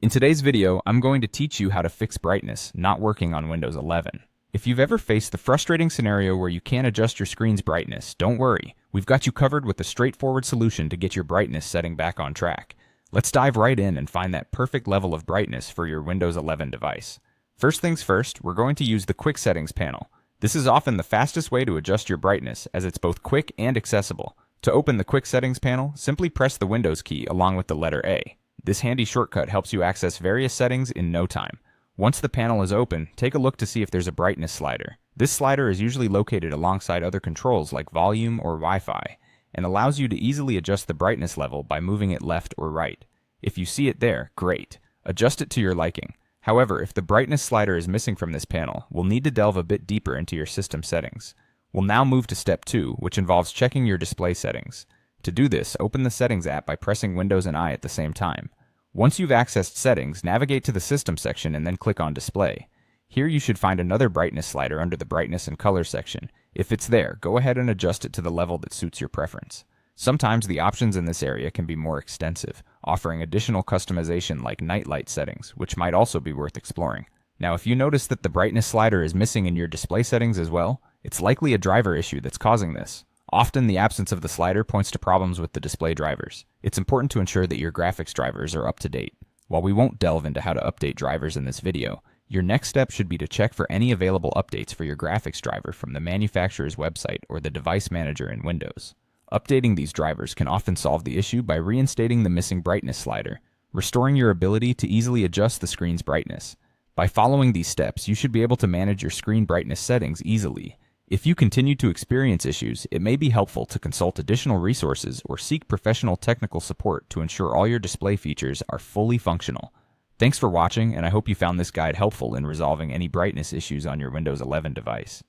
In today's video, I'm going to teach you how to fix brightness not working on Windows 11. If you've ever faced the frustrating scenario where you can't adjust your screen's brightness, don't worry. We've got you covered with a straightforward solution to get your brightness setting back on track. Let's dive right in and find that perfect level of brightness for your Windows 11 device. First things first, we're going to use the Quick Settings panel. This is often the fastest way to adjust your brightness as it's both quick and accessible. To open the Quick Settings panel, simply press the Windows key along with the letter A. This handy shortcut helps you access various settings in no time. Once the panel is open, take a look to see if there's a brightness slider. This slider is usually located alongside other controls like volume or Wi-Fi, and allows you to easily adjust the brightness level by moving it left or right. If you see it there, great. Adjust it to your liking. However, if the brightness slider is missing from this panel, we'll need to delve a bit deeper into your system settings. We'll now move to step 2, which involves checking your display settings. To do this, open the Settings app by pressing Windows and I at the same time. Once you've accessed Settings, navigate to the System section and then click on Display. Here you should find another brightness slider under the Brightness and Color section. If it's there, go ahead and adjust it to the level that suits your preference. Sometimes the options in this area can be more extensive, offering additional customization like night light settings, which might also be worth exploring. Now, if you notice that the brightness slider is missing in your display settings as well, it's likely a driver issue that's causing this. Often the absence of the slider points to problems with the display drivers. It's important to ensure that your graphics drivers are up to date. While we won't delve into how to update drivers in this video, your next step should be to check for any available updates for your graphics driver from the manufacturer's website or the device manager in Windows. Updating these drivers can often solve the issue by reinstating the missing brightness slider, restoring your ability to easily adjust the screen's brightness. By following these steps, you should be able to manage your screen brightness settings easily. If you continue to experience issues, it may be helpful to consult additional resources or seek professional technical support to ensure all your display features are fully functional. Thanks for watching, and I hope you found this guide helpful in resolving any brightness issues on your Windows 11 device.